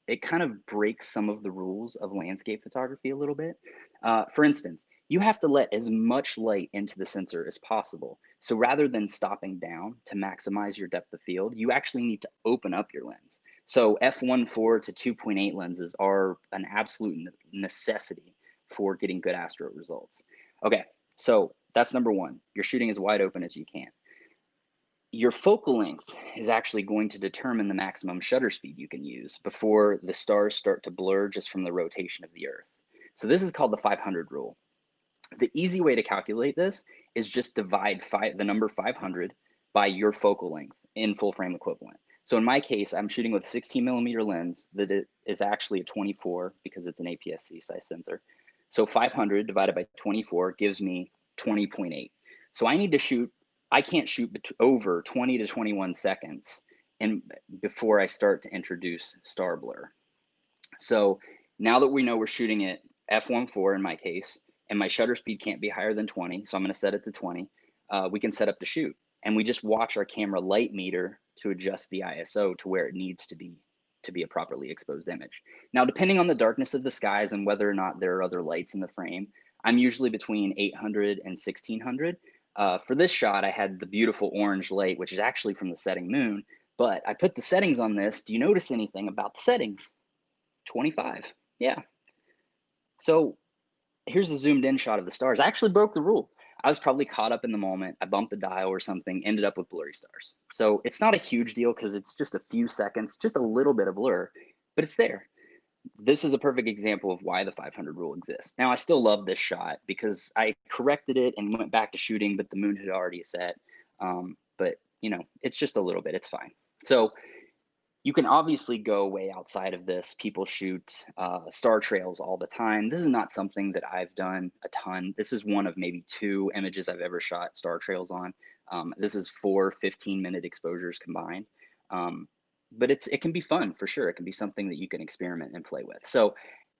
it kind of breaks some of the rules of landscape photography a little bit. For instance, you have to let as much light into the sensor as possible. So rather than stopping down to maximize your depth of field, you actually need to open up your lens. So f1.4 to 2.8 lenses are an absolute necessity for getting good astro results. Okay, so that's number one. You're shooting as wide open as you can. Your focal length is actually going to determine the maximum shutter speed you can use before the stars start to blur just from the rotation of the Earth. So this is called the 500 rule. The easy way to calculate this is just divide the number 500 by your focal length in full frame equivalent. So in my case, I'm shooting with a 16mm lens that is actually a 24 because it's an APS-C size sensor. So 500 divided by 24 gives me 20.8. So I can't shoot over 20 to 21 seconds before I start to introduce star blur. So now that we know we're shooting at f1.4 in my case, and my shutter speed can't be higher than 20, so I'm going to set it to 20, we can set up to shoot. And we just watch our camera light meter to adjust the ISO to where it needs to be a properly exposed image. Now, depending on the darkness of the skies and whether or not there are other lights in the frame, I'm usually between 800 and 1600. For this shot, I had the beautiful orange light, which is actually from the setting moon, but I put the settings on this. Do you notice anything about the settings? 25, yeah. So here's a zoomed in shot of the stars. I actually broke the rule. I was probably caught up in the moment. I bumped the dial or something, ended up with blurry stars. So it's not a huge deal because it's just a few seconds, just a little bit of blur, but it's there. This is a perfect example of why the 500 rule exists. Now, I still love this shot because I corrected it and went back to shooting, but the moon had already set. But, it's just a little bit. It's fine. So you can obviously go way outside of this. People shoot star trails all the time. This is not something that I've done a ton. This is one of maybe 2 images I've ever shot star trails on. This is 4 15-minute exposures combined. But it can be fun for sure. It can be something that you can experiment and play with. So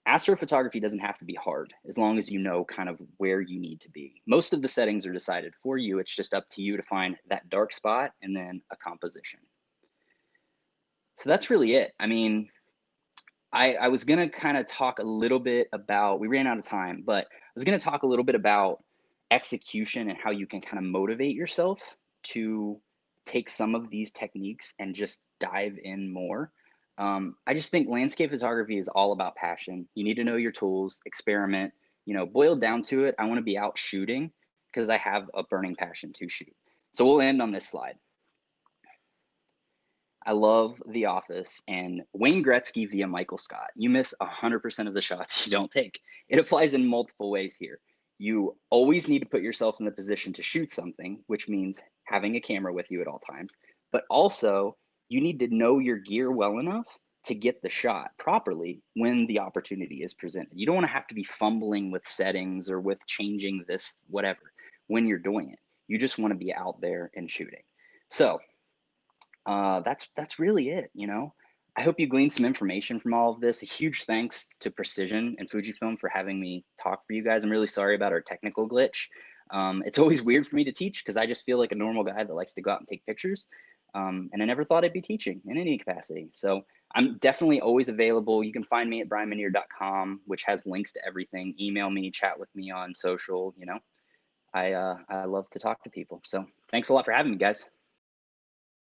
astrophotography doesn't have to be hard as long as you know kind of where you need to be. Most of the settings are decided for you. It's just up to you to find that dark spot and then a composition. So that's really it. I mean, I was going to kind of talk a little bit about, we ran out of time, but I was going to talk a little bit about execution and how you can kind of motivate yourself to take some of these techniques and just dive in more. I just think landscape photography is all about passion. You need to know your tools, experiment, boiled down to it. I want to be out shooting because I have a burning passion to shoot. So we'll end on this slide. I love The Office and Wayne Gretzky via Michael Scott. You miss 100% of the shots you don't take. It applies in multiple ways here. You always need to put yourself in the position to shoot something, which means having a camera with you at all times. But also, you need to know your gear well enough to get the shot properly when the opportunity is presented. You don't want to have to be fumbling with settings or with changing this, whatever, when you're doing it. You just want to be out there and shooting. So That's really it, you know. I hope you gleaned some information from all of this. A huge thanks to Precision and Fujifilm for having me talk for you guys. I'm really sorry about our technical glitch. It's always weird for me to teach because I just feel like a normal guy that likes to go out and take pictures. And I never thought I'd be teaching in any capacity. So I'm definitely always available. You can find me at bryanminear.com, which has links to everything. Email me, chat with me on social, you know. I love to talk to people. So thanks a lot for having me, guys.